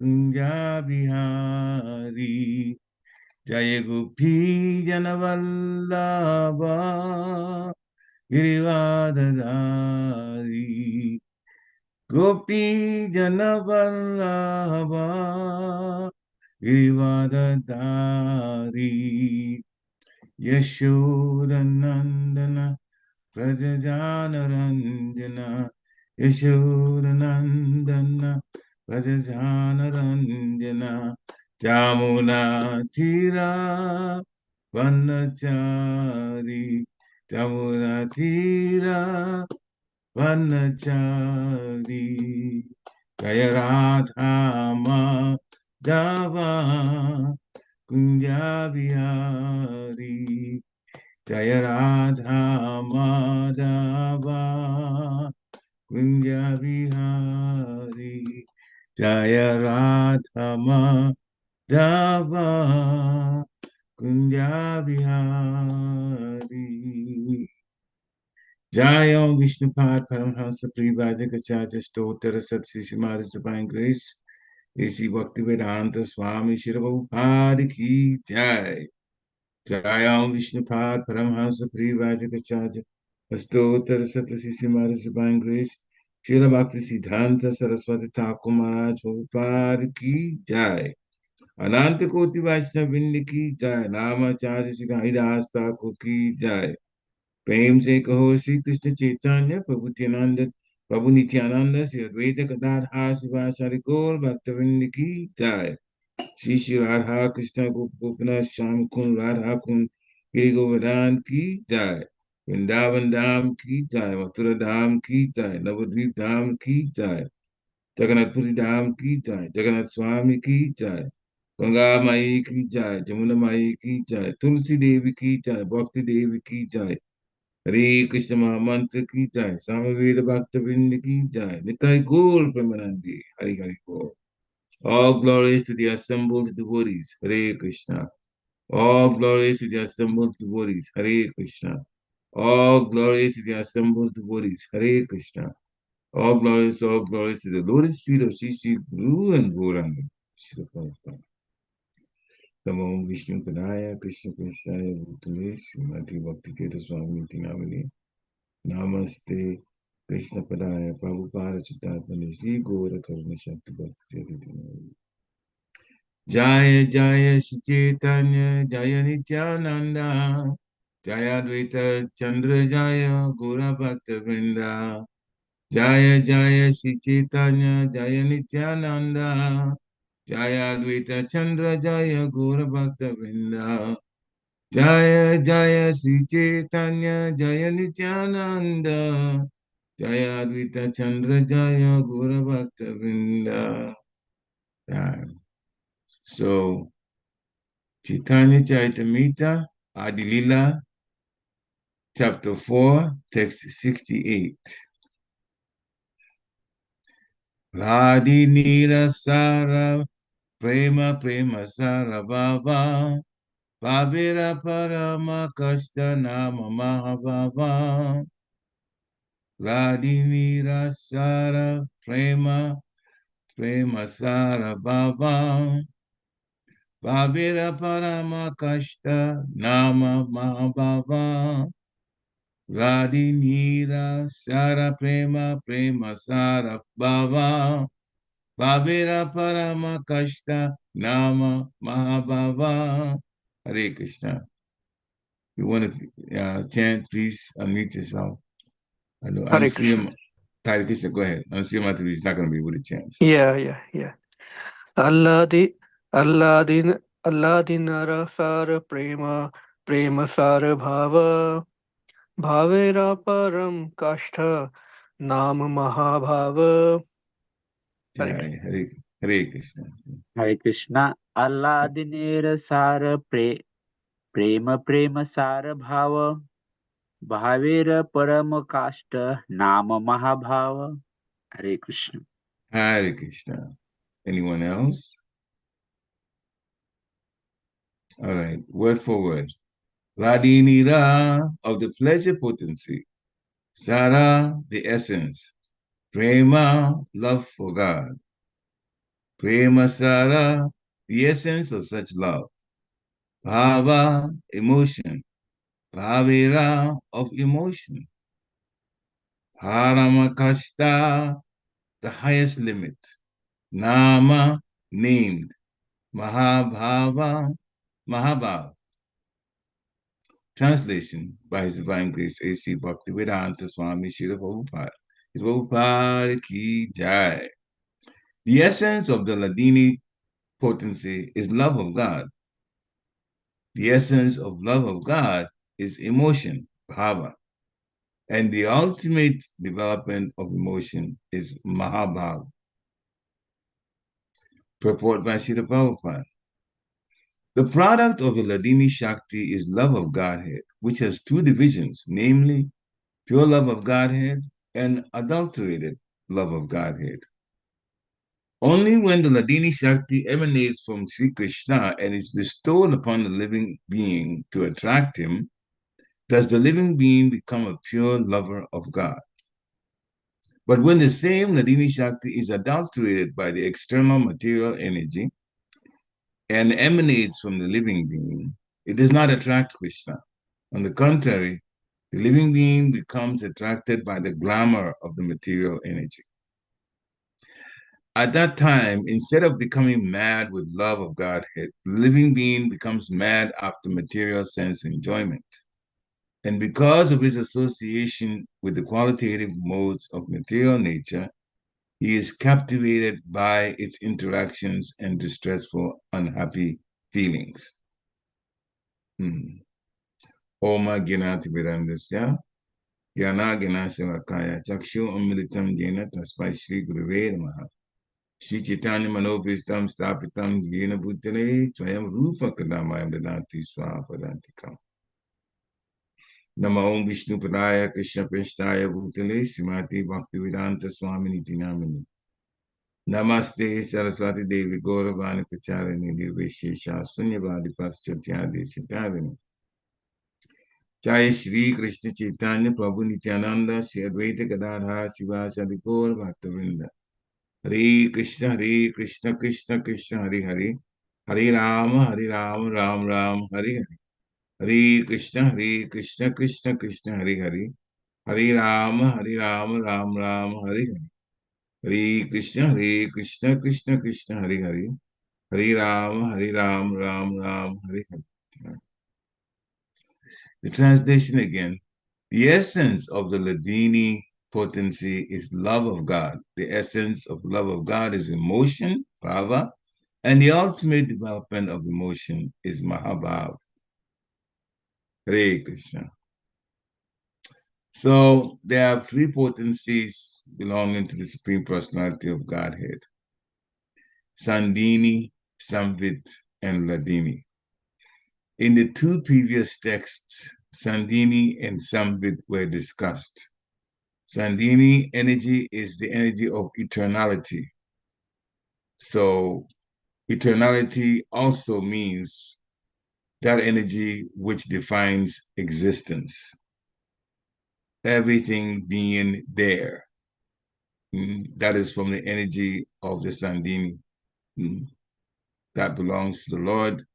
Kunjabihari. Jaya Gopi Janavallabha Girivadadari. Gopi Janavallabha Girivadadari. Yashodanandana Rajajanaranjana Yashodanandana Rajajanaranjana Jamuna Tira Vanachari Jamuna Tira Vanachari Jaya Radha Madhava Kunja Bihari Jaya Radha Madhava Kunja Bihari Jaya Radha Madhava Kunja Bihari Jaya Om Vishnupad Paramhansa Privajikacharya Stottara Satsisi Maharaj Divine Grace A.C. Bhaktivedanta Swami Shri Prabhupada Ki Jai Jaya Om Vishnupad Paramhansa Privajikacharya Stottara Satsisi Maharaj Divine Grace Shri Bhakti Siddhanta Saraswati Thakur Maharaj Prabhupada Ki Jai Ananta Koti Vaishnav Vrinda Ki Jai Namacharya Shri Haridas Thakur Ki Jai प्रेम से कहो श्री कृष्ण चैतन्य प्रभु नित्यानंद प्रभु नित्यानंद श्री अद्वैत गदाधर शिवाचार्य गौर भक्तवृंद की जय श्री श्री राधा कृष्ण गोपनाथ श्याम कुंड राधा कुंड गिरि गोवर्धन की जय वृंदावन धाम की जय मथुरा धाम की जय नवद्वीप धाम की जय जगन्नाथपुरी धाम की जय जगन्नाथ स्वामी की जय गंगा माई की जय जमुना माई की जय तुलसी देवी की जय भक्ति देवी की जय Hare Krishna Mahamantra ki jai, Samaveda Bhakta Vrinda ki jai, Nitai Gaur Premanandi, Hari Hari Gaur. All glories to the assembled devotees, Hare Krishna. All glories to the assembled devotees, Hare Krishna. All glories to the assembled devotees, Hare Krishna. All glories to the lotus feet of Sri Sri Guru and Gauranga. Shri Prabhupada. Namo Vishnu Padaya, Krishna Prasaya Bhutale, Srimati Bhakti Tirtha Swami Tinamani. Namaste Krishna Padaya Prabhupada Chittapani Shri Gaura Karuna Shakti Bhakti Jaya Jaya Shri Chaitanya Jaya Nityananda Jaya Advaita Chandra Jaya Gaura Bhakta Vrinda Jaya Jaya Shri Chaitanya Jaya Nityananda Jaya Advaita Chandra Jaya Gaura Bhakta Vrinda Jaya Jaya Sri Chaitanya Jaya Nityananda Jaya Advaita Chandra Jaya Guru Bhakta Vrinda. So Chaitanya Charitamrita Adi Lila chapter 4 text 68. Radhi Nira Sara Prema Prema Sara Baba Bhavira Parama Kashta Nama Mahabhava Radhinira Sara Prema Prema Sara Baba Bhavira Parama Kashta Nama Mahabhava Radhinira Sara Prema Prema Sara Baba Bhavira Parama Kashta Nama Mahabhava. Hare Krishna. You want to chant, please unmute yourself. I know Hare Krishna. Hare Krishna, go ahead. Anusuyama is not going to be able to chant. Yeah. Allah di Allah din sar prema sar bhavera param kashtha nam mahabhava. Hare Krishna. Jai, Hare Krishna. Hare Krishna. Allah dinera sara prema prema sara bhava bhavera param kashta nama mahabhava. Hare Krishna. Hare Krishna. Anyone else? All right, word for word. Ladinira of the pleasure potency. Sara, the essence. Prema, love for God. Premasara, the essence of such love. Bhava, emotion. Bhavira, of emotion. Paramakashta, the highest limit. Nama, named. Mahabhava, Mahabhav. Translation by His Divine Grace A.C. Bhaktivedanta Swami Srila Prabhupada. His Prabhupada Ki Jai. The essence of the Ladini potency is love of God. The essence of love of God is emotion, bhava. And the ultimate development of emotion is mahabhav. Purport by Srila Prabhupada. The product of the Ladini Shakti is love of Godhead, which has two divisions, namely pure love of Godhead and adulterated love of Godhead. Only when the Ladini Shakti emanates from Sri Krishna and is bestowed upon the living being to attract him, does the living being become a pure lover of God. But when the same Ladini Shakti is adulterated by the external material energy and emanates from the living being, it does not attract Krishna. On the contrary, the living being becomes attracted by the glamour of the material energy. At that time, instead of becoming mad with love of Godhead, the living being becomes mad after material sense enjoyment. And because of his association with the qualitative modes of material nature, he is captivated by its interactions and distressful, unhappy feelings. Oma Ginati Vedandasya, Yana Ganashavakaya, Chakshu Amritam Jena Taspai Shri Gurave Namaha. Shri Chaitanya Manopistam Stapitam Jena Bhutale, Swayam Rupa Kadamayam Dadanti Swapadantikam. Nama Om Vishnu Padaya Krishna Peshtaya Bhutale, Simati Bhaktivedanta Swami Niti Namini. Namaste Saraswati Devi Gauravani Pacharini Nirveshesha Sunyavadi Paschatya Sitarini. Jai Shri Krishna Chaitanya Prabhu Nityananda Shri Advaita Gadadha Shiva Shadi Gaur Bhaktavinda. Hare Krishna Krishna Krishna Hare Hare. Hare Rama Ram Ram Hare Hare. Hare Krishna Krishna Krishna Hare Hare. Hare Rama Ram Ram Hare Hare. Hare Krishna Krishna Krishna Hare Hare. Hare Ram Ram Hare Hare. The translation again. The essence of the Ladini potency is love of God. The essence of love of God is emotion, bhava, and the ultimate development of emotion is mahabhav. Hare Krishna. So there are three potencies belonging to the Supreme Personality of Godhead. Sandini, Samvit, and Ladini. In the two previous texts, Sandini and Samvit were discussed. Sandini energy is the energy of eternality. So eternality also means that energy which defines existence. Everything being there. That is from the energy of the Sandini. That belongs to the Lord.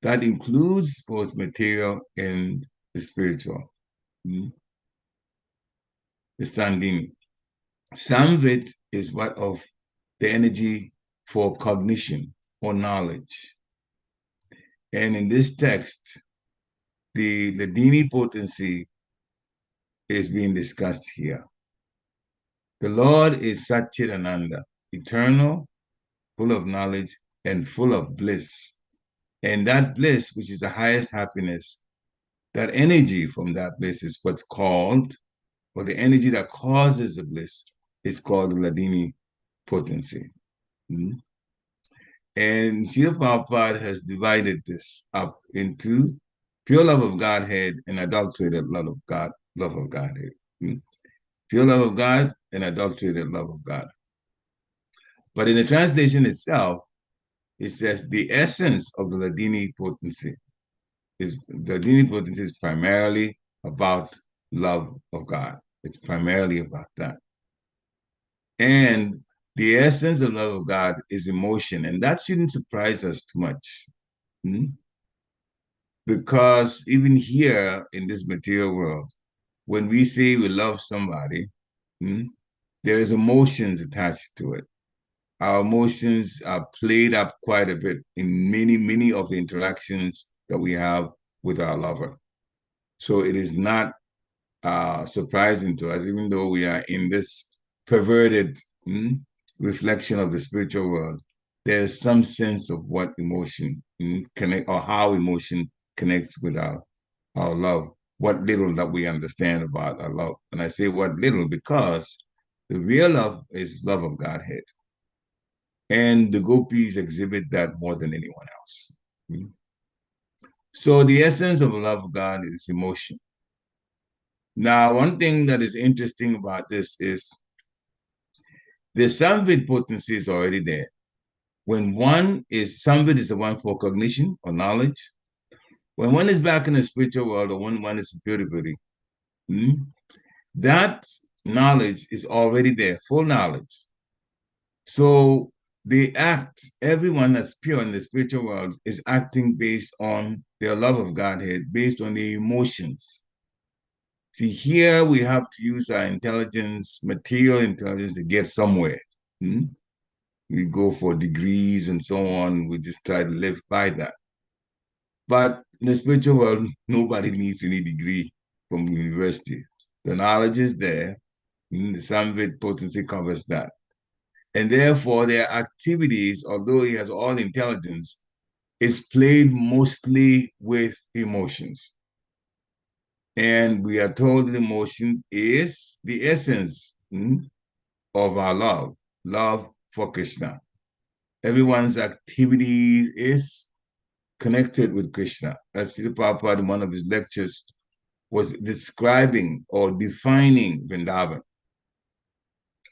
That includes both material and the spiritual. The Sandini. Samvit is what of the energy for cognition or knowledge. And in this text, the Ladini potency is being discussed here. The Lord is Satchidananda, eternal, full of knowledge, and full of bliss. And that bliss, which is the highest happiness, that energy from that bliss is what's called, or the energy that causes the bliss is called the Ladini potency. And Srila Prabhupada has divided this up into pure love of Godhead and adulterated love of Godhead. Pure love of God and adulterated love of God. But in the translation itself, it says the essence of the Ladini potency is primarily about love of God. It's primarily about that. And The essence of love of God is emotion, and that shouldn't surprise us too much. Hmm? Because even here in this material world, when we say we love somebody, hmm, there is emotions attached to it. Our emotions are played up quite a bit in many of the interactions that we have with our lover. So it is not surprising to us, even though we are in this perverted reflection of the spiritual world. There's some sense of what emotion connect or how emotion connects with our love, what little that we understand about our love. And I say what little because the real love is love of Godhead. And the gopis exhibit that more than anyone else. So the essence of the love of God is emotion. Now, one thing that is interesting about this is the samvid potency is already there. When one is, samvid is the one for cognition or knowledge. When one is back in the spiritual world or when one is in purity, that knowledge is already there, full knowledge. So they act, everyone that's pure in the spiritual world is acting based on their love of Godhead, based on the emotions. See, here we have to use our intelligence, material intelligence to get somewhere. We go for degrees and so on. We just try to live by that. But in the spiritual world, nobody needs any degree from the university. The knowledge is there. The Samvit potency covers that. And therefore, their activities, although he has all intelligence, is played mostly with emotions. And we are told that emotion is the essence of our love for Krishna. Everyone's activity is connected with Krishna. As Srila Prabhupada in one of his lectures was describing or defining Vrindavan.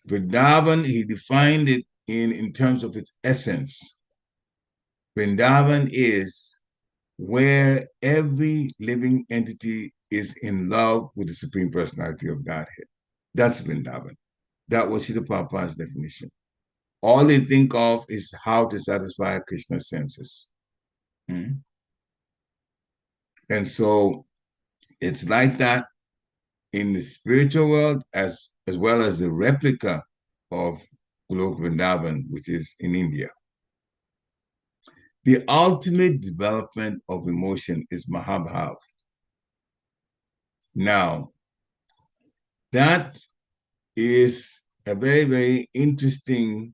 Vrindavan, he defined it in terms of its essence. Vrindavan is where every living entity is in love with the Supreme Personality of Godhead. That's Vrindavan. That was Srila Prabhupada's definition. All they think of is how to satisfy Krishna's senses. And so it's like that in the spiritual world as well as the replica of Golok Vrindavan, which is in India. The ultimate development of emotion is Mahabhav. Now, that is a very interesting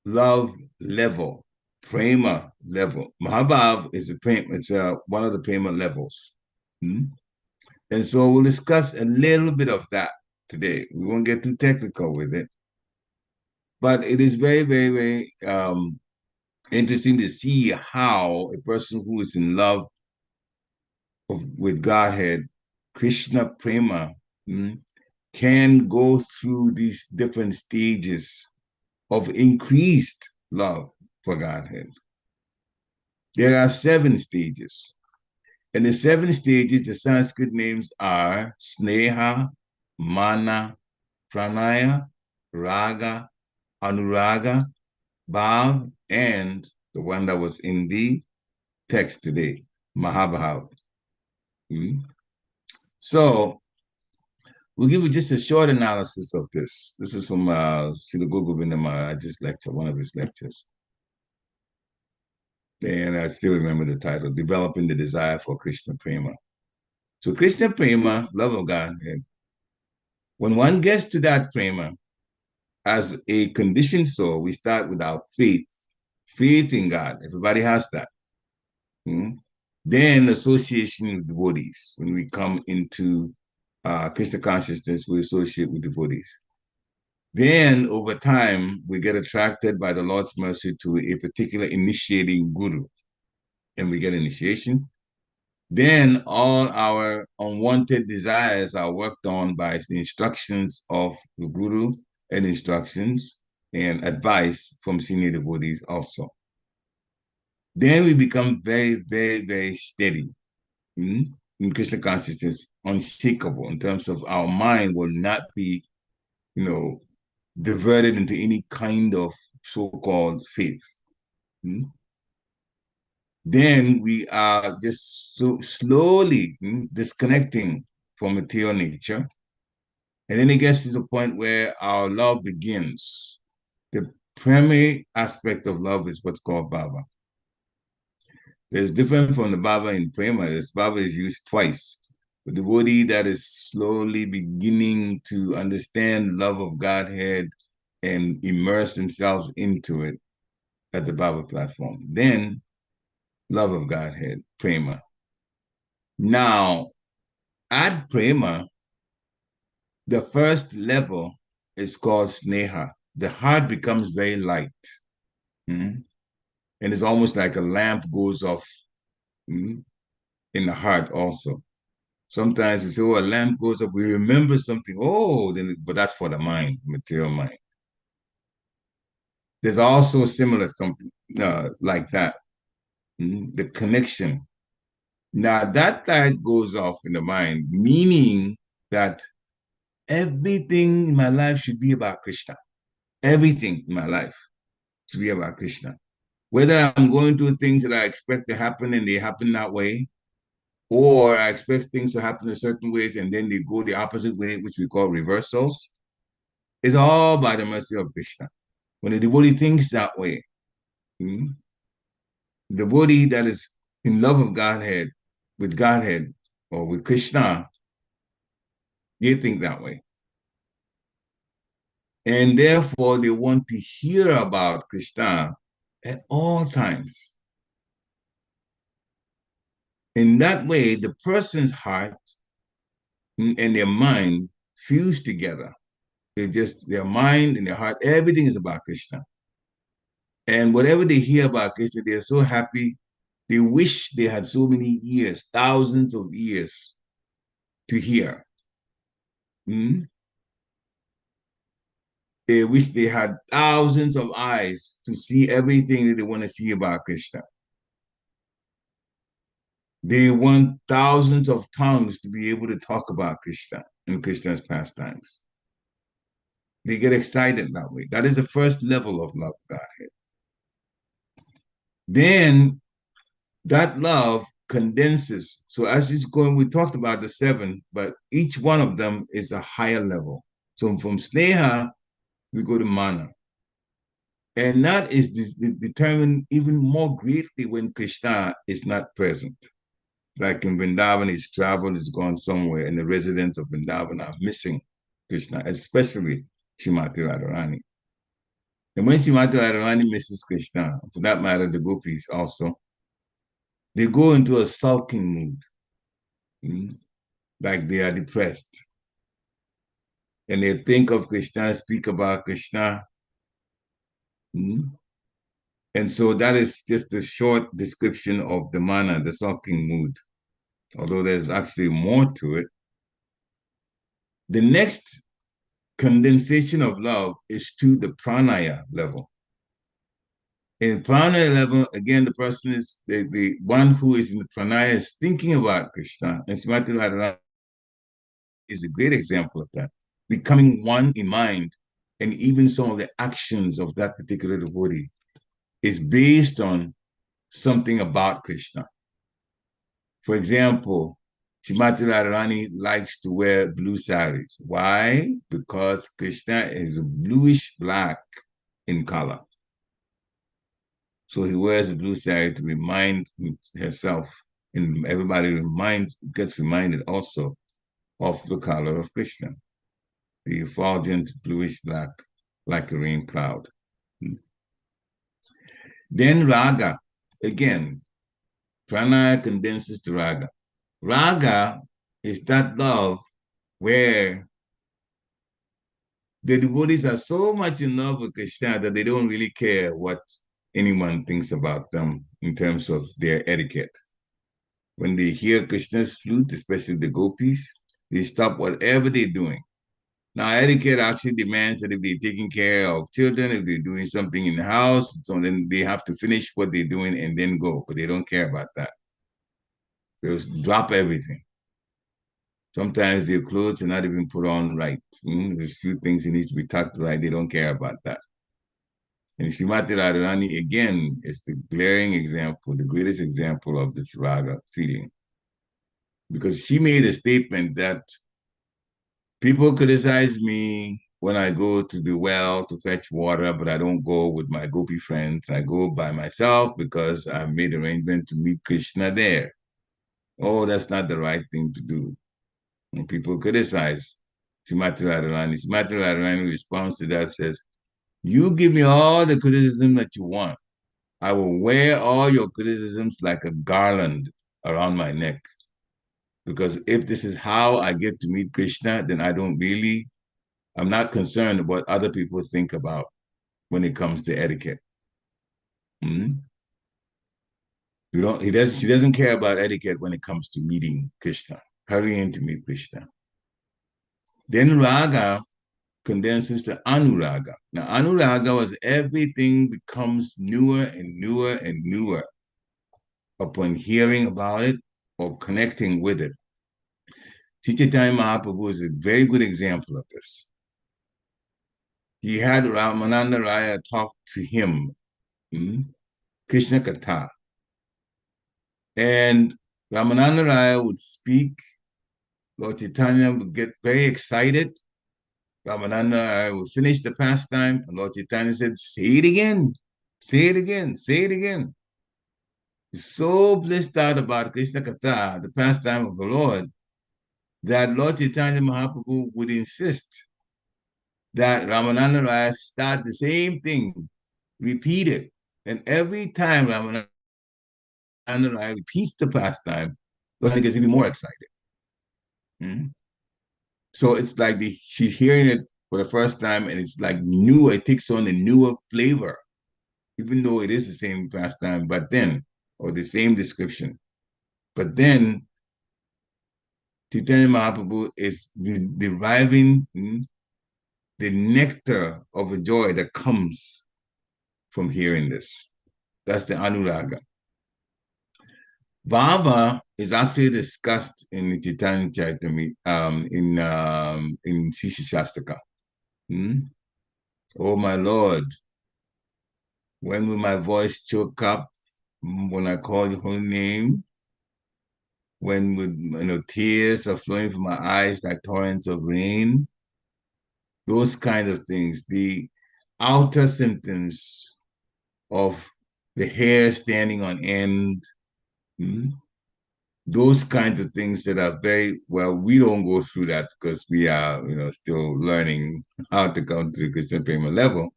love level, prema level. Mahabhav is it's one of the prema levels. And so we'll discuss a little bit of that today. We won't get too technical with it. But it is very interesting to see how a person who is in love with Godhead, Krishna Prema, can go through these different stages of increased love for Godhead. There are 7 stages. And the 7 stages, the Sanskrit names are Sneha, Mana, Pranaya, Raga, Anuraga, Bhav, and the one that was in the text today, Mahabhav. So we'll give you just a short analysis of this. This is from Srila Guru Govinda Maharaj's lecture, one of his lectures. And I still remember the title, Developing the Desire for Krishna Prema. So Krishna Prema, love of God, when one gets to that Prema, as a conditioned soul, we start with our faith in God. Everybody has that. Then association with devotees. When we come into Krishna consciousness, we associate with devotees. Then over time, we get attracted by the Lord's mercy to a particular initiating guru, and we get initiation. Then all our unwanted desires are worked on by the instructions of the guru and instructions and advice from senior devotees also. Then we become very steady in Krishna consciousness, unshakable in terms of our mind will not be you know, diverted into any kind of so-called faith. Hmm? Then we are just so slowly disconnecting from material nature. And then it gets to the point where our love begins. The primary aspect of love is what's called bhava. There's different from the bhava in prema. This bhava is used twice. The devotee that is slowly beginning to understand love of Godhead and immerse themselves into it at the bhava platform. Then love of Godhead, prema. Now, at prema, the first level is called sneha. The heart becomes very light. And it's almost like a lamp goes off in the heart also. Sometimes we say, oh, a lamp goes up, we remember something. Oh, then, but that's for the mind, material mind. There's also similar something like that, the connection. Now that light goes off in the mind, meaning that everything in my life should be about Krishna. Everything in my life should be about Krishna. Whether I'm going through things that I expect to happen and they happen that way, or I expect things to happen in certain ways and then they go the opposite way, which we call reversals, it's all by the mercy of Krishna. When the devotee thinks that way, the devotee that is in love of Godhead, or with Krishna, they think that way. And therefore, they want to hear about Krishna at all times. In that way, the person's heart and their mind fuse together. Their mind and their heart, everything is about Krishna. And whatever they hear about Krishna, they're so happy. They wish they had so many years, thousands of years to hear. They wish they had thousands of eyes to see everything that they want to see about Krishna. They want thousands of tongues to be able to talk about Krishna and Krishna's pastimes. They get excited that way. That is the first level of love, Godhead. Then that love condenses. So as it's going, we talked about the seven, but each one of them is a higher level. So from Sneha, we go to Mana. And that is determined even more greatly when Krishna is not present. Like in Vrindavan, he's traveled, he's gone somewhere, and the residents of Vrindavan are missing Krishna, especially Srimati Radharani. And when Srimati Radharani misses Krishna, for that matter, the gopis also, they go into a sulking mood, like they are depressed. And they think of Krishna, speak about Krishna. And so that is just a short description of the mana, the sulking mood, although there's actually more to it. The next condensation of love is to the pranaya level. In pranaya level, again, the person is the one who is in the pranaya is thinking about Krishna, and Srimati Radharani is a great example of that. Becoming one in mind, and even some of the actions of that particular devotee is based on something about Krishna. For example, Srimati Radharani likes to wear blue saris. Why? Because Krishna is bluish black in color. So he wears a blue sari to remind herself, and everybody gets reminded also of the color of Krishna, the effulgent bluish black, like a rain cloud. Then raga, again, pranaya condenses to raga. Raga is that love where the devotees are so much in love with Krishna that they don't really care what anyone thinks about them in terms of their etiquette. When they hear Krishna's flute, especially the gopis, they stop whatever they're doing. Now, etiquette actually demands that if they're taking care of children, if they're doing something in the house, so then they have to finish what they're doing and then go, but they don't care about that. They'll drop everything. Sometimes their clothes are not even put on right. There's a few things that need to be tucked right. They don't care about that. And Srimati Radharani, again, is the glaring example, the greatest example of this raga feeling. Because she made a statement that people criticize me when I go to the well to fetch water, but I don't go with my gopi friends. I go by myself because I've made arrangement to meet Krishna there. Oh, that's not the right thing to do. And people criticize Srimati Radharani. Srimati Radharani responds to that, says, you give me all the criticism that you want. I will wear all your criticisms like a garland around my neck. Because if this is how I get to meet Krishna, then I'm not concerned what other people think about when it comes to etiquette. Mm-hmm. She doesn't care about etiquette when it comes to meeting Krishna, hurrying to meet Krishna. Then raga condenses to anuraga. Now, anuraga was everything becomes newer and newer and newer upon hearing about it or connecting with it. Chaitanya Mahaprabhu is a very good example of this. He had Ramananda Raya talk to him, Krishna Katha. And Ramananda Raya would speak, Lord Chaitanya would get very excited. Ramananda Raya would finish the pastime, and Lord Chaitanya said, say it again, say it again, say it again. He's so blissed out about Krishna Katha, the pastime of the Lord, that Lord Chaitanya Mahaprabhu would insist that Ramananda Raya start the same thing, repeat it. And every time Ramananda Raya repeats the pastime, Lord gets even more excited. Mm-hmm. So it's like she's hearing it for the first time, and it's like new. It takes on a newer flavor, even though it is the same pastime. But then, or the same description, but then Chaitanya Mahaprabhu is deriving the nectar of the joy that comes from hearing this. That's the anuraga. Bhava is actually discussed in the Chaitanya Charitamrita, in Shisha Shastaka. Oh my Lord, when will my voice choke up when I call your holy name? When would tears are flowing from my eyes like torrents of rain? Those kinds of things. The outer symptoms of the hair standing on end. Those kinds of things that are very well, we don't go through that because we are, still learning how to come to the Krishna Prema level.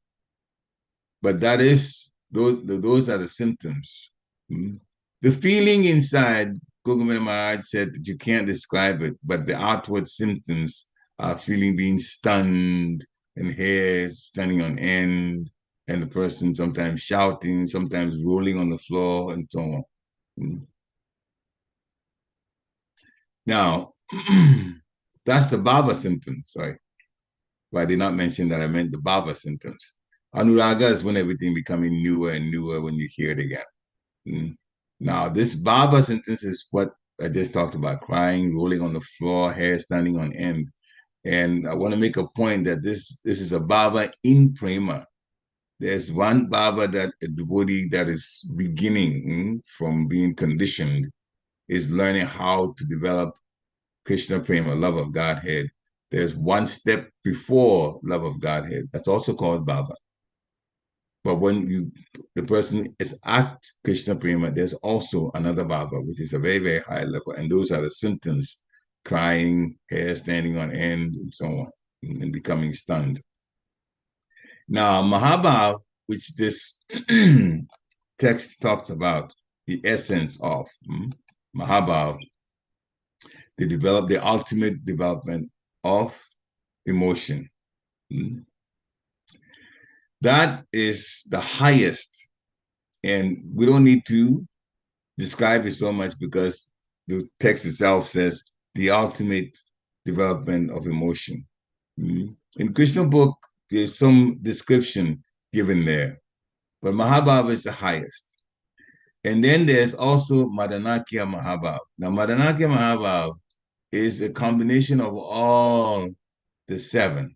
But those are the symptoms. The feeling inside, Gokul Maharaj said that you can't describe it, but the outward symptoms are feeling being stunned and hair standing on end, and the person sometimes shouting, sometimes rolling on the floor, and so on. Now, that's the Baba symptoms, sorry. But I did not mention that I meant the Baba symptoms. Anuraga is when everything becoming newer and newer when you hear it again. Now, this Baba sentence is what I just talked about, crying, rolling on the floor, hair standing on end. And I want to make a point that this is a Baba in Prema. There's one Baba that a devotee that is beginning from being conditioned is learning how to develop Krishna Prema, love of Godhead. There's one step before love of Godhead. That's also called Baba. But when the person is at Krishna Prema, there's also another Baba, which is a very, very high level. And those are the symptoms, crying, hair standing on end, and so on, and becoming stunned. Now, Mahabhav, which this text talks about, the essence of Mahabhav, the ultimate development of emotion. That is the highest. And we don't need to describe it so much because the text itself says the ultimate development of emotion. In Krishna book, there's some description given there, but Mahabhav is the highest. And then there's also Madanakya Mahabhav. Now, Madanakya Mahabhav is a combination of all the seven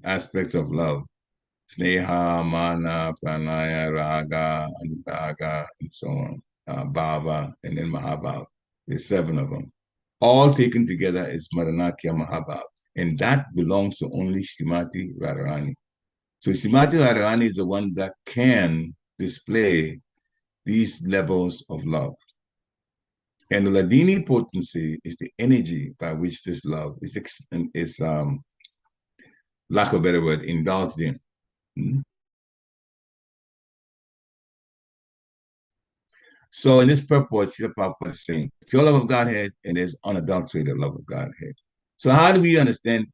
aspects of love. Sneha, Mana, Pranaya, Raga, Anuraga, and so on. Bhava, and then Mahabhav. There's seven of them. All taken together is Maranakya Mahabhav. And that belongs to only Srimati Radharani. So Srimati Radharani is the one that can display these levels of love. And the Ladini potency is the energy by which this love is lack of a better word, indulged in. So in this purport, Srila Prabhupada is saying, pure love of Godhead and there's unadulterated love of Godhead. So how do we understand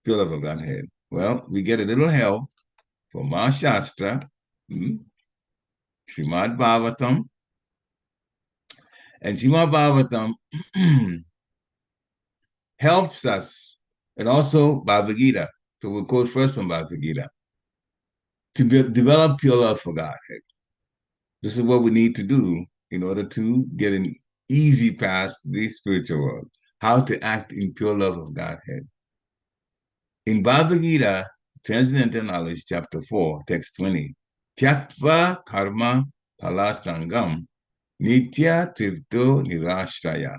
pure love of Godhead? Well, we get a little help from our Shastra, Srimad Bhagavatam. And Srimad Bhagavatam helps us, and also Bhagavad Gita. So we'll quote first from Bhagavad Gita. To develop pure love for Godhead. This is what we need to do in order to get an easy path to the spiritual world. How to act in pure love of Godhead. In Bhagavad Gita, Transcendental Knowledge, Chapter 4, Text 20, Tyaktva karma palasangam nitya tripto nirashraya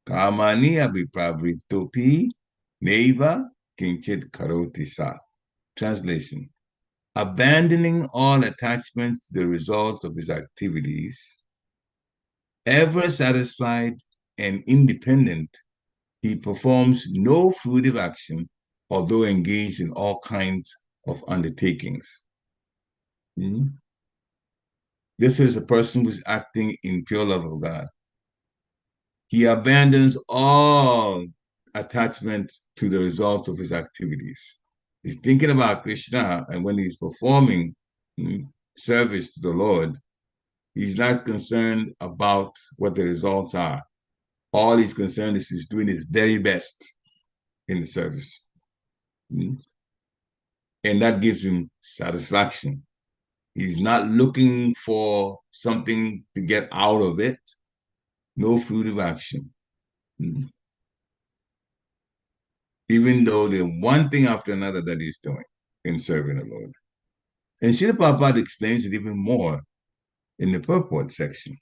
kamani abhipravrittopi neva kinchit karoti sa. Translation. Abandoning all attachments to the result of his activities, ever satisfied and independent, he performs no fruitive action, although engaged in all kinds of undertakings. This is a person who's acting in pure love of God. He abandons all attachment to the results of his activities. He's thinking about Krishna, and when he's performing service to the Lord, he's not concerned about what the results are. All he's concerned is he's doing his very best in the service. And that gives him satisfaction. He's not looking for something to get out of it. No fruitive action. Even though there's one thing after another that he's doing in serving the Lord. And Srila Prabhupada explains it even more in the purport section.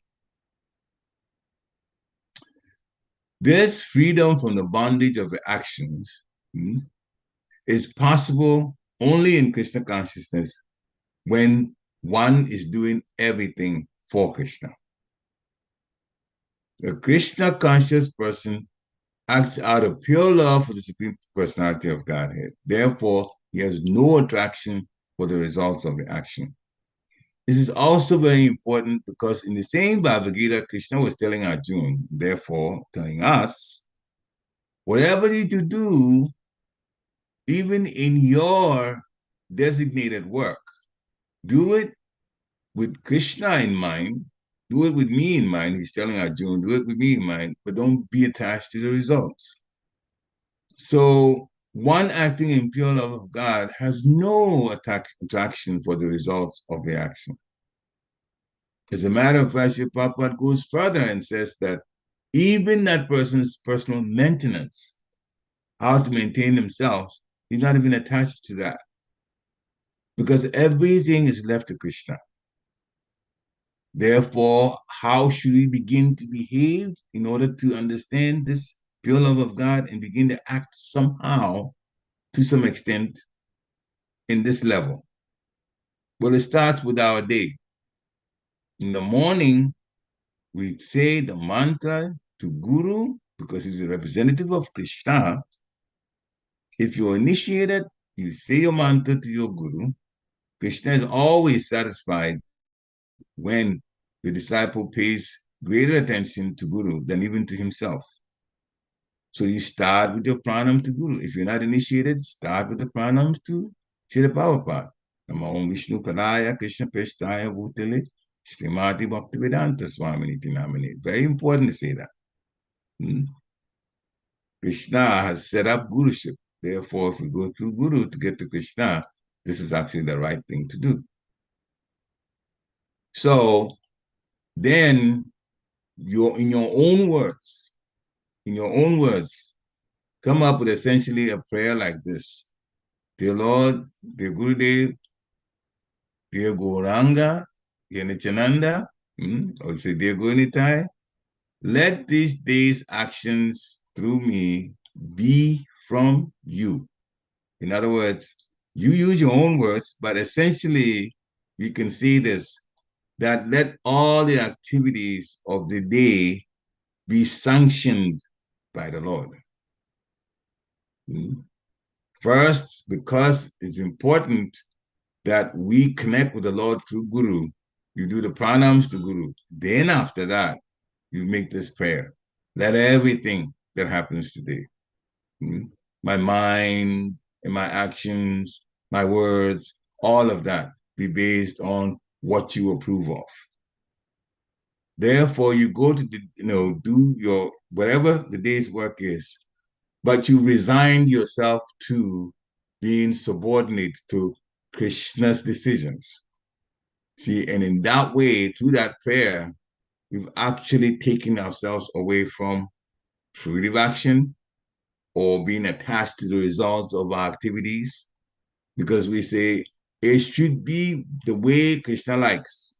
This freedom from the bondage of the actions is possible only in Krishna consciousness when one is doing everything for Krishna. A Krishna conscious person acts out of pure love for the Supreme Personality of Godhead. Therefore, he has no attraction for the results of the action. This is also very important because in the same Bhagavad Gita, Krishna was telling Arjuna, therefore telling us, whatever you do, even in your designated work, do it with Krishna in mind, do it with me in mind. He's telling Arjuna, do it with me in mind, but don't be attached to the results. So one acting in pure love of God has no attraction for the results of the action. As a matter of fact, Prabhupada goes further and says that even that person's personal maintenance, how to maintain themselves, he's not even attached to that. Because everything is left to Krishna. Therefore, how should we begin to behave in order to understand this pure love of God and begin to act somehow, to some extent, in this level? Well, it starts with our day. In the morning, we say the mantra to Guru because he's a representative of Krishna. If you're initiated, you say your mantra to your Guru. Krishna is always satisfied when the disciple pays greater attention to Guru than even to himself. So you start with your pranam to Guru. If you're not initiated, start with the pranam to Srila Prabhupada. Namo Om Vishnu Padaya Krishna Peshtaya Bhutale Srimati Bhaktivedanta Swaminiti Namini. Very important to say that. Krishna has set up Guruship. Therefore, if we go through Guru to get to Krishna, this is actually the right thing to do. So then, in your own words, in your own words, come up with essentially a prayer like this. Dear Lord, dear Gurudev, dear Gauranga, dear Nityananda, or say dear Gurunitai, let these days' actions through me be from you. In other words, you use your own words, but essentially we can say this, that let all the activities of the day be sanctioned by the Lord. First, because it's important that we connect with the Lord through Guru. You do the pranams to Guru. Then after that, you make this prayer. Let everything that happens today, my mind and my actions, my words, all of that be based on what you approve of. Therefore, you go to do your whatever the day's work is, but you resign yourself to being subordinate to Krishna's decisions. See, and in that way, through that prayer, we've actually taken ourselves away from fruitive action or being attached to the results of our activities, because we say it should be the way Krishna likes.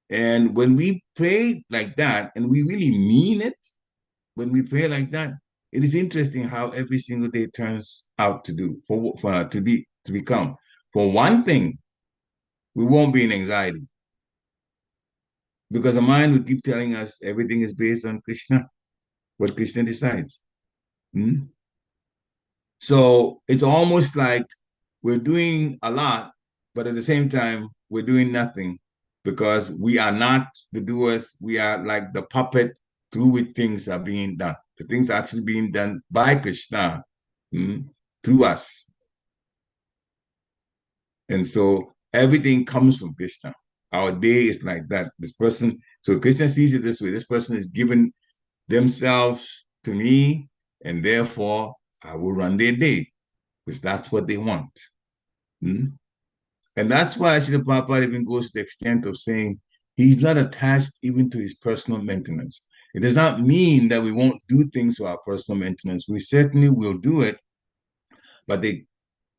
And when we pray like that, and we really mean it, when we pray like that, it is interesting how every single day turns out to do to become. For one thing, we won't be in anxiety because the mind will keep telling us everything is based on Krishna, what Krishna decides. So it's almost like we're doing a lot, but at the same time, we're doing nothing because we are not the doers. We are like the puppet through which things are being done. The things are actually being done by Krishna through us. And so everything comes from Krishna. Our day is like that. This person, so Krishna sees it this way. This person is giving themselves to me, and therefore I will run their day, because that's what they want. And that's why Srila Prabhupada even goes to the extent of saying he's not attached even to his personal maintenance. It does not mean that we won't do things for our personal maintenance. We certainly will do it, but the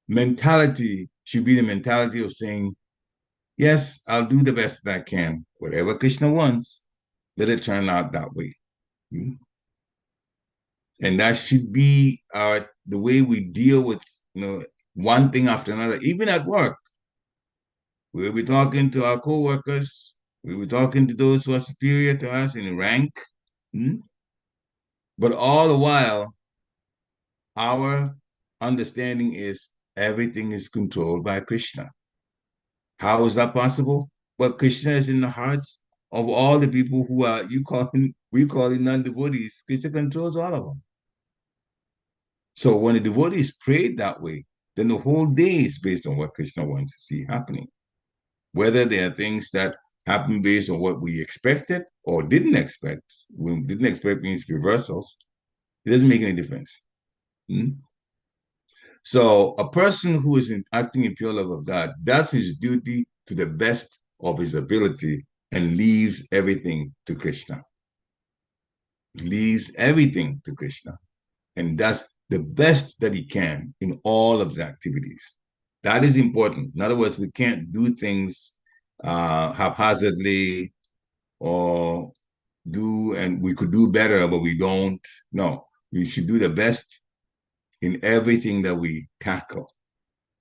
mentality should be the mentality of saying, yes, I'll do the best that I can. Whatever Krishna wants, let it turn out that way. And that should be the way we deal with one thing after another, even at work. We'll be talking to our co-workers. We'll be talking to those who are superior to us in rank. But all the while, our understanding is everything is controlled by Krishna. How is that possible? Well, Krishna is in the hearts of all the people who are, we call it non-devotees. Krishna controls all of them. So when the devotees prayed that way, then the whole day is based on what Krishna wants to see happening. Whether there are things that happen based on what we expected or didn't expect. When didn't expect means reversals. It doesn't make any difference. So a person who is acting in pure love of God does his duty to the best of his ability and leaves everything to Krishna. Leaves everything to Krishna and does the best that he can in all of the activities. That is important. In other words, we can't do things haphazardly or and we could do better, but we don't. No, we should do the best in everything that we tackle.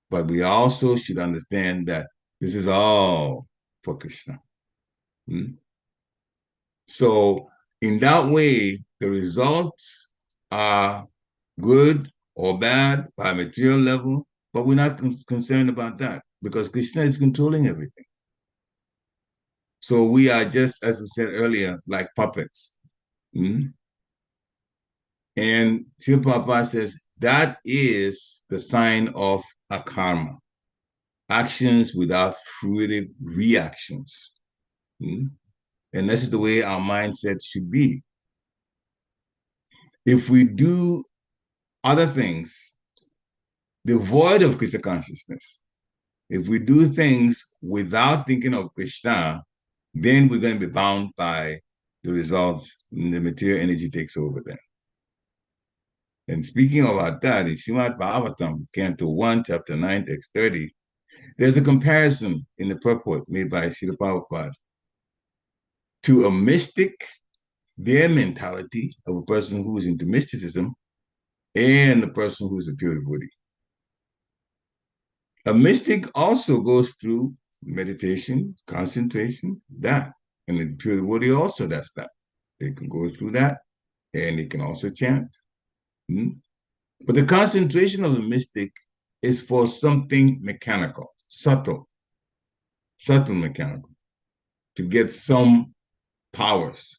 But we also should understand that this is all for Krishna. So in that way, the results are good or bad by material level, but we're not concerned about that because Krishna is controlling everything. So we are just, as we said earlier, like puppets. And Srila Prabhupada says that is the sign of a karma. Actions without fruitive reactions. And this is the way our mindset should be. If we do other things devoid of Krishna consciousness, if we do things without thinking of Krishna, then we're going to be bound by the results, the material energy takes over then. And speaking about that, in Srimad Bhagavatam, Canto 1, Chapter 9, Text 30, there's a comparison in the purport made by Srila Prabhupada to a mystic, their mentality of a person who is into mysticism, and the person who is a pure devotee. A mystic also goes through meditation, concentration, that. And the pure devotee also does that. They can go through that, and they can also chant. But the concentration of the mystic is for something mechanical, subtle mechanical, to get some powers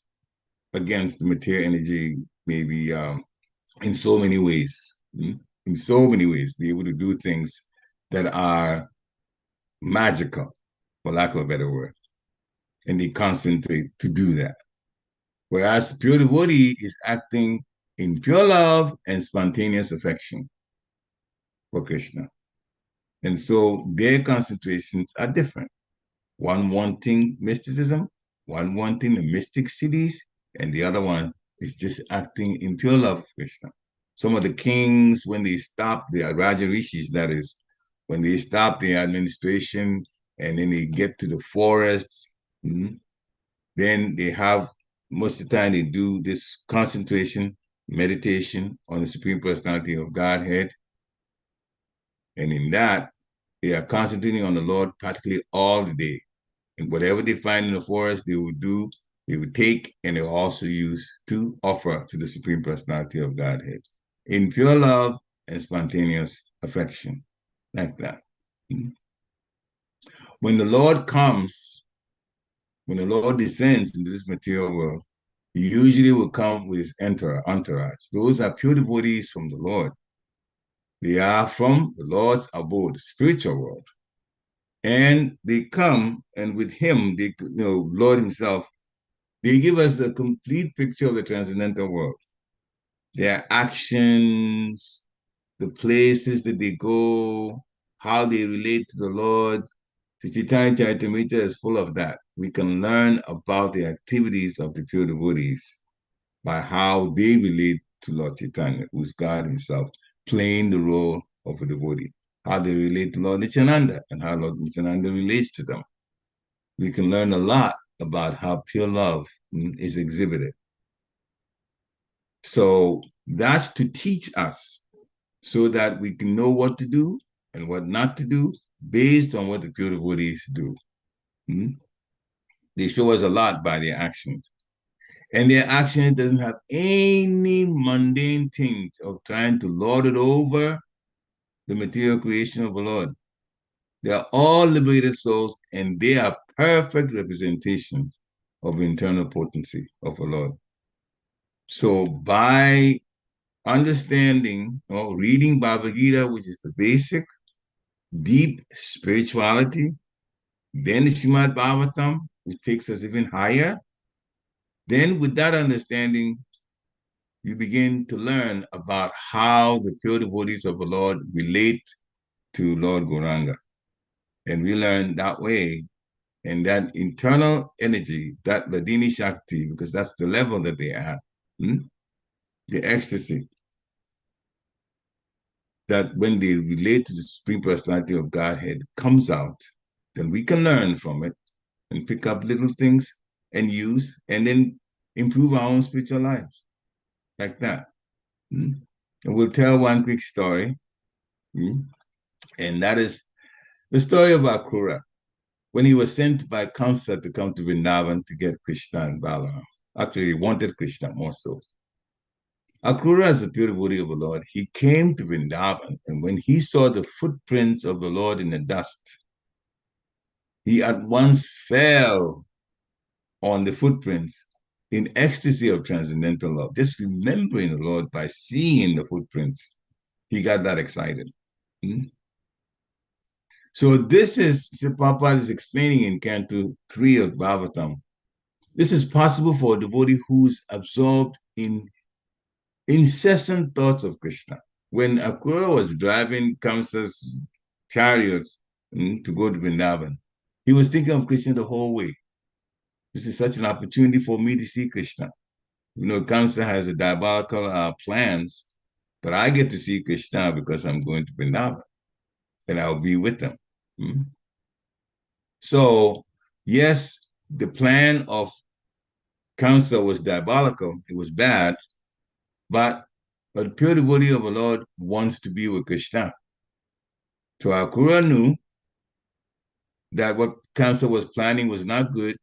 against the material energy, maybe in so many ways. In so many ways, be able to do things that are magical, for lack of a better word. And they concentrate to do that. Whereas pure devotee is acting in pure love and spontaneous affection for Krishna. And so their concentrations are different. One wanting mysticism, one wanting the mystic cities, and the other one is just acting in pure love for Krishna. Some of the kings, when they stop, the Raja Rishis, that is, when they stop their administration and then they get to the forest, then they have, most of the time they do this concentration, meditation on the Supreme Personality of Godhead. And in that, they are concentrating on the Lord practically all the day. And whatever they find in the forest, they will do, they will take, and they will also use to offer to the Supreme Personality of Godhead in pure love and spontaneous affection, like that. When the Lord comes, when the Lord descends into this material world, he usually will come with his entourage. Those are pure devotees from the Lord. They are from the Lord's abode, spiritual world. And they come, and with him, they, Lord himself, they give us a complete picture of the transcendental world. Their actions, the places that they go, how they relate to the Lord. The Chaitanya Charitamrita is full of that. We can learn about the activities of the pure devotees by how they relate to Lord Chaitanya, who's God himself, playing the role of a devotee. How they relate to Lord Nityananda and how Lord Nityananda relates to them. We can learn a lot about how pure love is exhibited. So that's to teach us so that we can know what to do and what not to do based on what the pure devotees do. They show us a lot by their actions. And their action doesn't have any mundane things of trying to lord it over the material creation of the Lord. They are all liberated souls, and they are perfect representations of internal potency of the Lord. So by understanding or reading Bhagavad Gita, which is the basic, deep spirituality, then the Srimad Bhagavatam, which takes us even higher, then with that understanding, you begin to learn about how the pure devotees of the Lord relate to Lord Gauranga. And we learn that way, and that internal energy, that Ladini Shakti, because that's the level that they are at, the ecstasy, that when they relate to the Supreme Personality of Godhead comes out, then we can learn from it and pick up little things and use, and then improve our own spiritual lives, like that. And we'll tell one quick story, and that is the story of Akrura, when he was sent by Kamsa to come to Vrindavan to get Krishna and Balaram. Actually, he wanted Krishna more so. Akrura, as a pure devotee of the Lord, he came to Vrindavan, and when he saw the footprints of the Lord in the dust, he at once fell on the footprints in ecstasy of transcendental love. Just remembering the Lord by seeing the footprints, he got that excited. So this is, Prabhupada is explaining in Canto 3 of Bhagavatam, this is possible for a devotee who's absorbed in incessant thoughts of Krishna. When Akrura was driving Kamsa's to go to Vrindavan, he was thinking of Krishna the whole way. This is such an opportunity for me to see Krishna. You know, Kamsa has a diabolical plans, but I get to see Krishna because I'm going to Vrindavan and I'll be with them. Hmm? So, yes, the plan of Kamsa was diabolical. It was bad, but the pure devotee of the Lord wants to be with Krishna. So Akura knew that what Kamsa was planning was not good,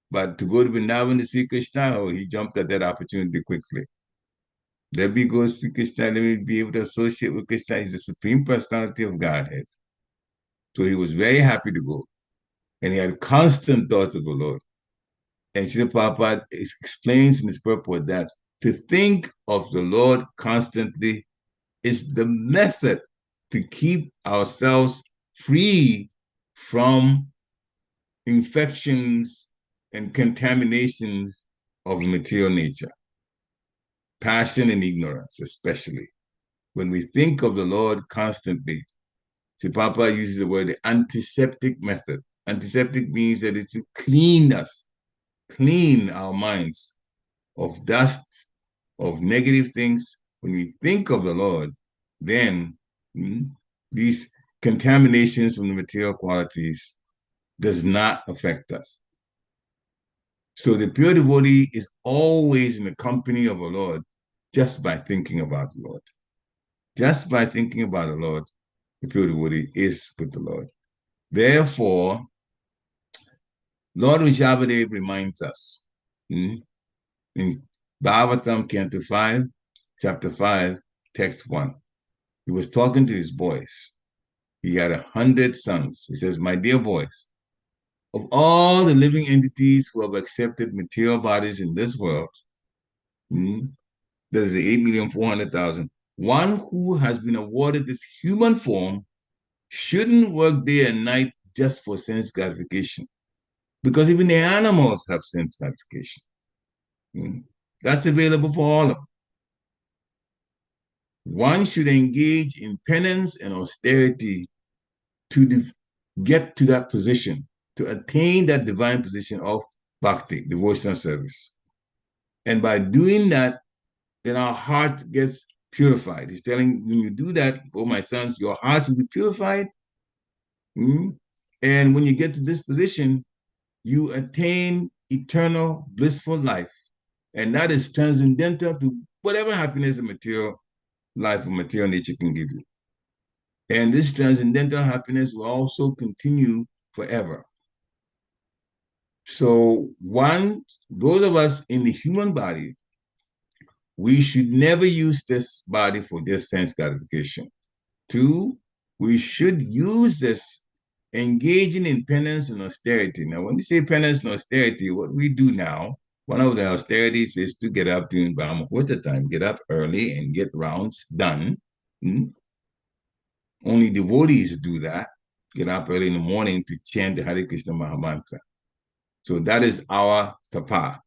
but to go to Vrindavan to see Krishna, oh, he jumped at that opportunity quickly. Let me go see Krishna, let me be able to associate with Krishna. He's the Supreme Personality of Godhead. So he was very happy to go. And he had constant thoughts of the Lord. And Srila Prabhupada explains in his purport that to think of the Lord constantly is the method to keep ourselves free from infections and contaminations of material nature, passion and ignorance, especially. When we think of the Lord constantly, see, Papa uses the word the antiseptic method. Antiseptic means that it's to clean us, clean our minds of dust, of negative things. When we think of the Lord, then these contaminations from the material qualities does not affect us. So the pure devotee is always in the company of the Lord just by thinking about the Lord. Just by thinking about the Lord, the pure devotee is with the Lord. Therefore, Lord Rishabhadev reminds us in Bhagavatam, Canto 5, Chapter 5, Text 1. He was talking to his boys. He had 100 sons. He says, my dear boys, of all the living entities who have accepted material bodies in this world, that is the 8,400,000, one who has been awarded this human form shouldn't work day and night just for sense gratification. Because even the animals have sense gratification. That's available for all of them. One should engage in penance and austerity to get to that position, to attain that divine position of bhakti, devotional service. And by doing that, then our heart gets purified. He's telling, when you do that, oh my sons, your hearts will be purified. And when you get to this position, you attain eternal blissful life. And that is transcendental to whatever happiness a material life or material nature can give you. And this transcendental happiness will also continue forever. So one, those of us in the human body, we should never use this body for just sense gratification. Two, we should use this engaging in penance and austerity. Now, when we say penance and austerity, what we do now, one of the austerities is to get up during Brahma Muhurta time, get up early and get rounds done. Only devotees do that, get up early in the morning to chant the Hare Krishna Mahamantra. So that is our tapa.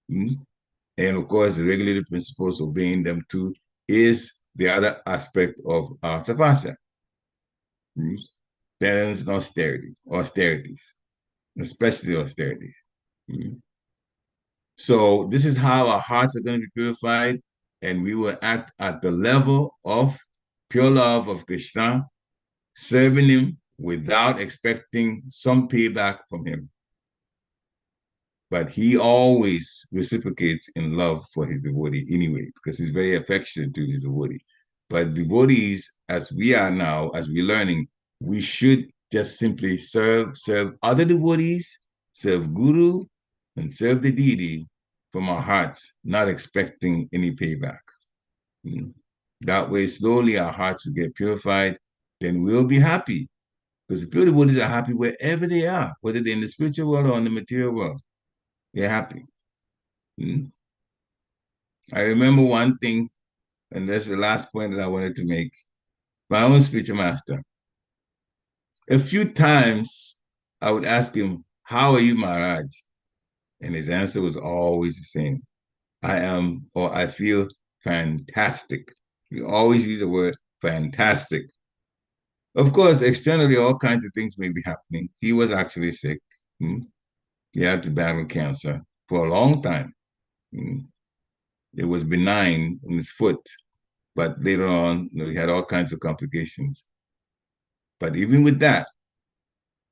And of course, the regulated principles, obeying them too, is the other aspect of our tapasya. Penance and austerities, especially austerities. So this is how our hearts are going to be purified, and we will act at the level of pure love of Krishna, serving him without expecting some payback from him. But he always reciprocates in love for his devotee anyway, because he's very affectionate to his devotee. But devotees, as we are now, as we're learning, we should just simply serve other devotees, serve Guru, and serve the deity from our hearts, not expecting any payback. That way, slowly our hearts will get purified, then we'll be happy. Because the pure devotees are happy wherever they are, whether they're in the spiritual world or in the material world. They're happy. I remember one thing, and that's the last point that I wanted to make. My own spiritual master. A few times I would ask him, how are you, Maharaj? And his answer was always the same. I am, or I feel fantastic. He always used the word fantastic. Of course, externally, all kinds of things may be happening. He was actually sick. He had to battle cancer for a long time. Mm. It was benign in his foot, but later on, he had all kinds of complications. But even with that,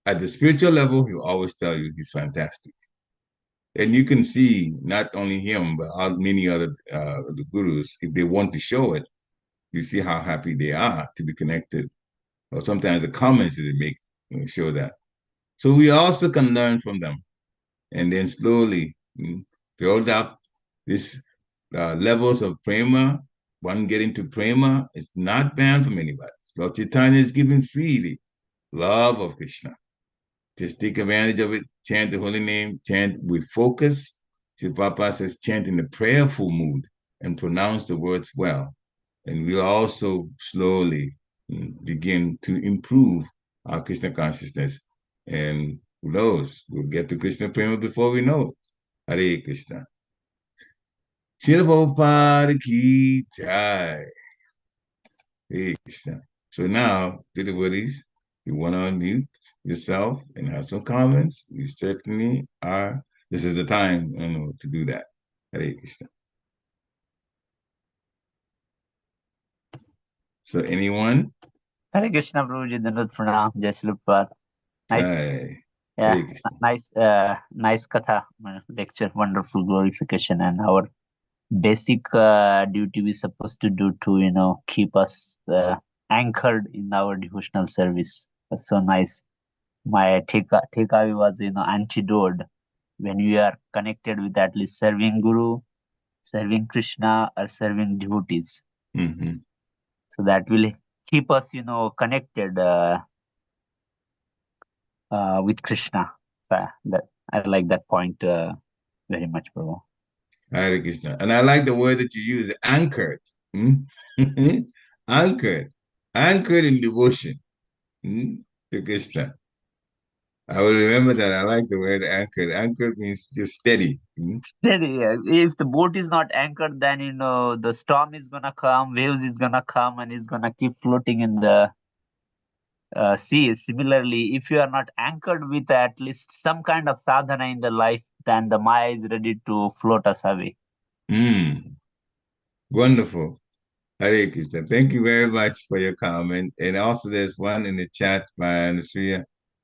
at the spiritual level, he'll always tell you he's fantastic. And you can see not only him, but many other the gurus, if they want to show it, you see how happy they are to be connected. Or sometimes the comments that they make show that. So we also can learn from them and then slowly build up this levels of prema. One getting to prema is not banned from anybody. Lord Chaitanya is given freely love of Krishna. Just take advantage of it, chant the holy name, chant with focus. Sri Prabhupada says chant in a prayerful mood and pronounce the words well. And we'll also slowly begin to improve our Krishna consciousness. And who knows, we'll get to Krishna Prema before we know it. Hare Krishna. Srila Prabhupada ki jai. Hare Krishna. So now, dear devotees, you want to unmute yourself and have some comments. You certainly are. This is the time to do that. Hare Krishna. So anyone? Hare Krishna, Prabhuji, Dandavat Pranam, Jai Srila Prabhupada. Nice. Jai. Yeah, Hare Krishna. nice katha lecture, wonderful glorification, and our basic duty we're supposed to do to keep us anchored in our devotional service. That's so nice. My takeaway was antidote when we are connected with at least serving Guru, serving Krishna, or serving devotees. Mm-hmm. So that will keep us connected with Krishna. So that I like that point very much, Prabhu. Hare Krishna. And I like the word that you use, anchored. Anchored. Anchored in devotion to Krishna. I will remember that. I like the word anchored. Anchored means just steady. Steady. If the boat is not anchored, then the storm is gonna come, waves is gonna come, and it's gonna keep floating in the sea. Similarly, if you are not anchored with at least some kind of sadhana in the life, then the Maya is ready to float us away. Wonderful. Hare Krishna. Thank you very much for your comment. And also there's one in the chat by Anasia.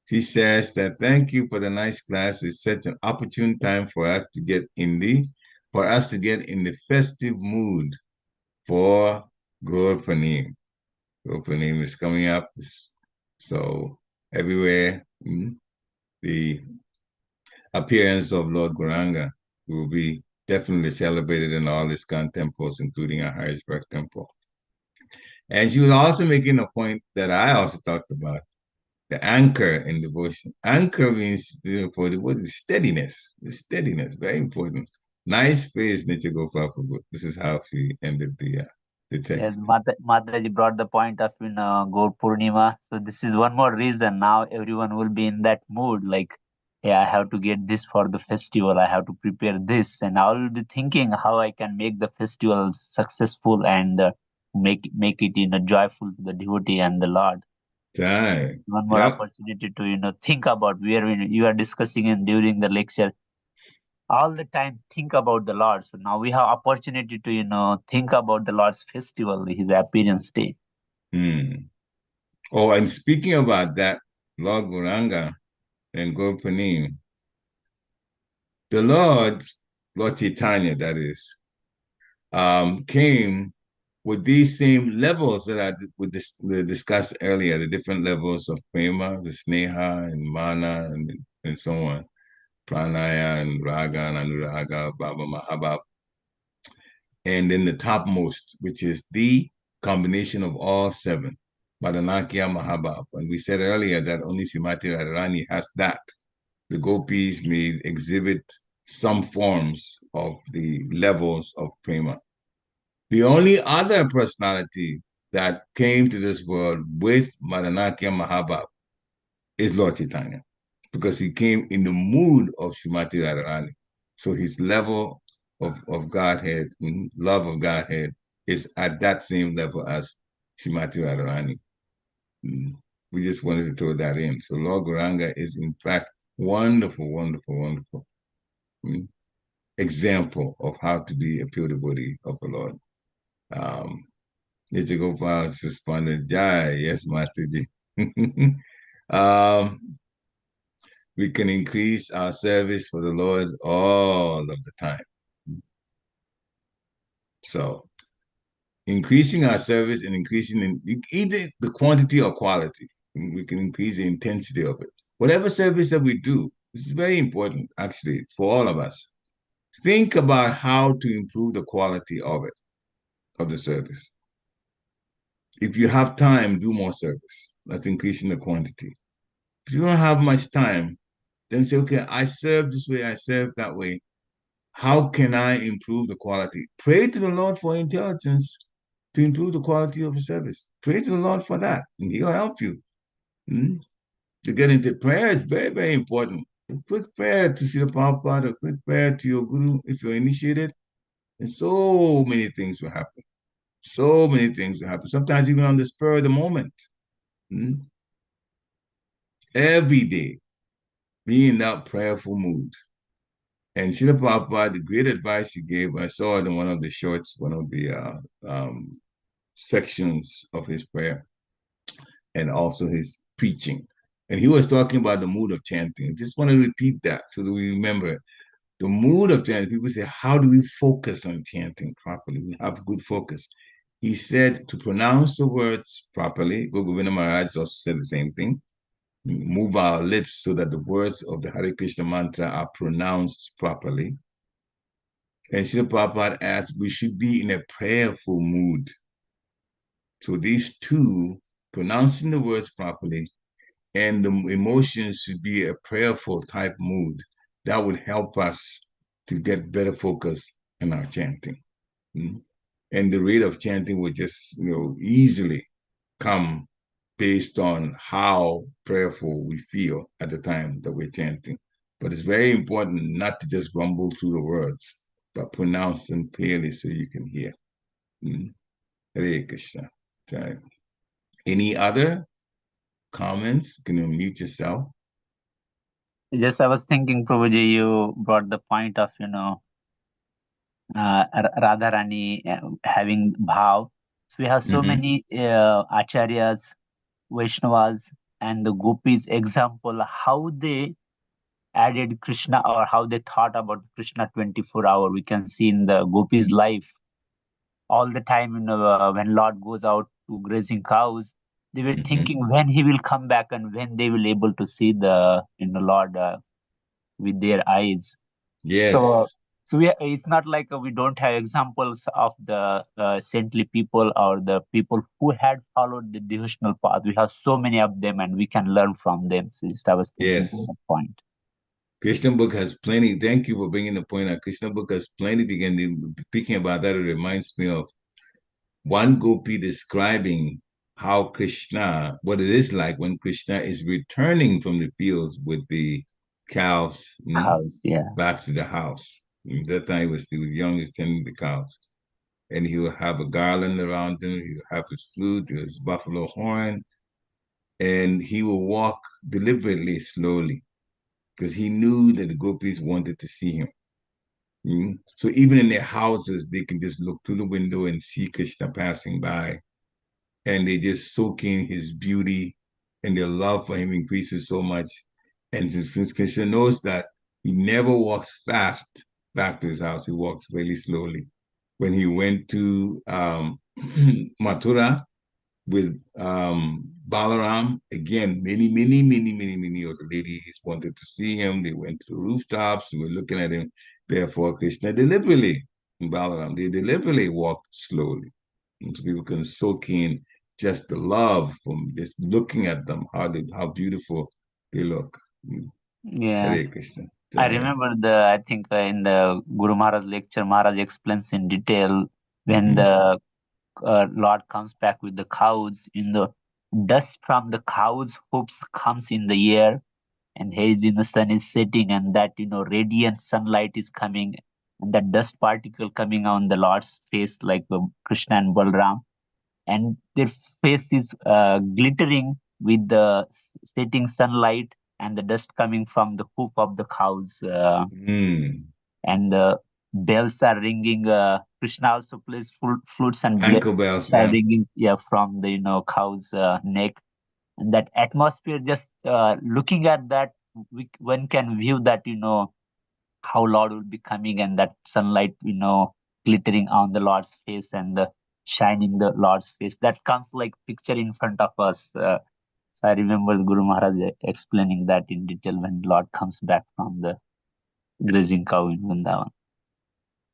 She says that thank you for the nice class. It's such an opportune time for us to get in the festive mood for Gaur Pranim. Gaur Pranim is coming up. So everywhere, the appearance of Lord Gauranga will be definitely celebrated in all ISKCON temples, including our Harrisburg temple. And she was also making a point that I also talked about, the anchor in devotion. Anchor means for the word is steadiness. The steadiness, very important. Nice phrase, Nitya Gopal. This is how she ended the text. Yes, Mataji brought the point of Gaur Purnima. So this is one more reason now everyone will be in that mood. Like, hey, I have to get this for the festival. I have to prepare this, and I will be thinking how I can make the festival successful and make it joyful to the devotee and the Lord. Right. One more opportunity to think about where you are discussing and during the lecture. All the time think about the Lord. So now we have opportunity to think about the Lord's festival, his appearance day. Oh, and speaking about that, Lord Gauranga and Gaur Pranim, the Lord Chaitanya, that is, came with these same levels that I discussed earlier, the different levels of prema, the sneha and mana and so on, pranaya and raga and anuraga, bhava, mahabhava. And then the topmost, which is the combination of all seven, Madanakya Mahabhav. And we said earlier that only Srimati Radharani has that. The gopis may exhibit some forms of the levels of prema. The only other personality that came to this world with Madanakya Mahabhav is Lord Chaitanya, because he came in the mood of Srimati Radharani. So his level of Godhead, love of Godhead, is at that same level as Srimati Radharani. We just wanted to throw that in. So Lord Gauranga is in fact Wonderful, wonderful, wonderful. Example of how to be a pure devotee of the Lord. Nichagopal responded, Jai, yes, Mataji. We can increase our service for the Lord all of the time. So increasing our service and increasing in either the quantity or quality, we can increase the intensity of it. Whatever service that we do, this is very important, actually, for all of us. Think about how to improve the quality of it, of the service. If you have time, do more service. That's increasing the quantity. If you don't have much time, then say, okay, I serve this way, I serve that way. How can I improve the quality? Pray to the Lord for intelligence to improve the quality of your service. Pray to the Lord for that, and He'll help you. To get into prayer is very, very important. A quick prayer to see the Prabhupada, a quick prayer to your Guru if you're initiated, and so many things will happen. So many things will happen. Sometimes even on the spur of the moment. Every day, be in that prayerful mood. And Srila Prabhupada, the great advice he gave, I saw it in one of the shorts, one of the sections of his prayer, and also his preaching. And he was talking about the mood of chanting. I just want to repeat that so that we remember it. The mood of chanting. People say, how do we focus on chanting properly? We have good focus. He said to pronounce the words properly. Gogovina Maharaj also said the same thing. Move our lips so that the words of the Hare Krishna mantra are pronounced properly. And Srila Prabhupada asked, we should be in a prayerful mood. So these two, pronouncing the words properly, and the emotions should be a prayerful type mood. That would help us to get better focus in our chanting. And the rate of chanting would just, easily come based on how prayerful we feel at the time that we're chanting. But it's very important not to just rumble through the words, but pronounce them clearly so you can hear. Hare Krishna. Okay. Any other comments? Can you mute yourself? Yes, I was thinking, Prabhuji, you brought the point of, Radharani having bhav. So we have so many acharyas, Vaishnavas, and the gopis example how they added Krishna or how they thought about Krishna 24-hour. We can see in the gopis' life all the time. When Lord goes out to grazing cows, they were thinking when he will come back and when they will able to see the Lord with their eyes. Yes. So it's not like we don't have examples of the saintly people or the people who had followed the devotional path. We have so many of them, and we can learn from them. So just I was thinking of that point. Krishna book has plenty. Thank you for bringing the point out. Krishna book has plenty to get. Speaking about that, it reminds me of one gopi describing how Krishna, what it is like when Krishna is returning from the fields with the cows, back to the house. That time he was young, he was tending the cows. And he will have a garland around him, he will have his flute, his buffalo horn, and he will walk deliberately, slowly, because he knew that the gopis wanted to see him. So even in their houses, they can just look through the window and see Krishna passing by, and they just soak in his beauty, and their love for him increases so much. And since Krishna knows that, he never walks fast back to his house, he walks really slowly. When he went to Mathura with Balaram, again, many other ladies wanted to see him. They went to the rooftops, they were looking at him. Therefore, Krishna deliberately, Balaram, they deliberately walked slowly. And so people can soak in just the love from just looking at them, how beautiful they look. Yeah. Hare Krishna. I remember I think in the Guru Maharaj lecture, Maharaj explains in detail when the Lord comes back with the cows, the dust from the cows' hooves comes in the air, and haze in the sun is setting, and that radiant sunlight is coming, and that dust particle coming on the Lord's face, like Krishna and Balram, and their face is glittering with the setting sunlight, and the dust coming from the hoof of the cows, Mm. and the bells are ringing. Krishna also plays flutes and Ankle bells, bells are yeah. ringing, yeah, from the cow's neck. And that atmosphere, just looking at that, one can view that, how Lord will be coming, and that sunlight, glittering on the Lord's face, and the shining the Lord's face. That comes like picture in front of us. So I remember Guru Maharaj explaining that in detail when Lord comes back from the grazing cow in Vrindavan.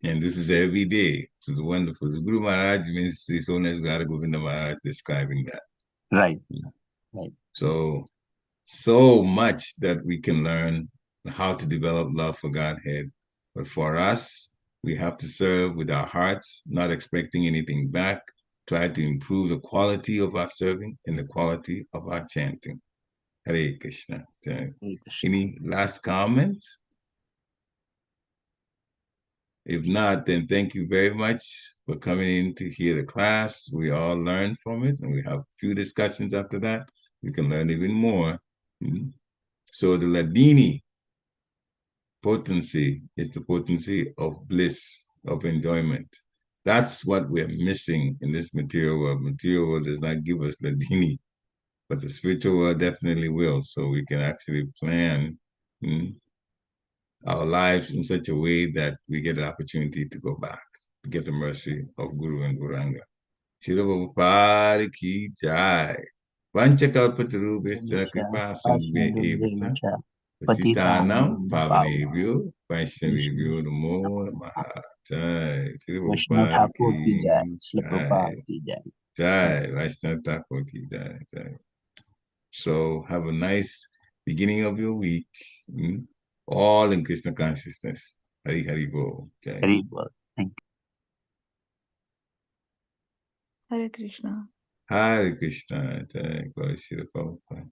And this is every day. So it's wonderful. The Guru Maharaj means His Holiness Guru Govinda Maharaj describing that. Right. Right. So much that we can learn how to develop love for Godhead. But for us, we have to serve with our hearts, not expecting anything back. Try to improve the quality of our serving and the quality of our chanting. Hare Krishna. Hare Krishna. Any last comments? If not, then thank you very much for coming in to hear the class. We all learned from it, and we have a few discussions after that. We can learn even more. So the Ladini potency is the potency of bliss, of enjoyment. That's what we're missing in this material world. Material world does not give us Ladini, but the spiritual world definitely will. So we can actually plan our lives in such a way that we get an opportunity to go back, to get the mercy of Guru and Guranga. Shila Prabhupada ki jai. Vanchakalpatarubhascha kripa sindhya evata. Patitanam pavanebhyo Vaishnavibhyo namo namaha. Jai. Shila Vaishnav Prabhupada Thakur ki jai. ki Srila jai. Prabhupada ki jai. Jai. Vaishnava Thakur ki jai. Jai. So have a nice beginning of your week. All in Krishna consciousness. Hari Hari Bol. Jai. Very well. Thank you. Hare Krishna. Hare Krishna. Jai. Shri Prabhupada.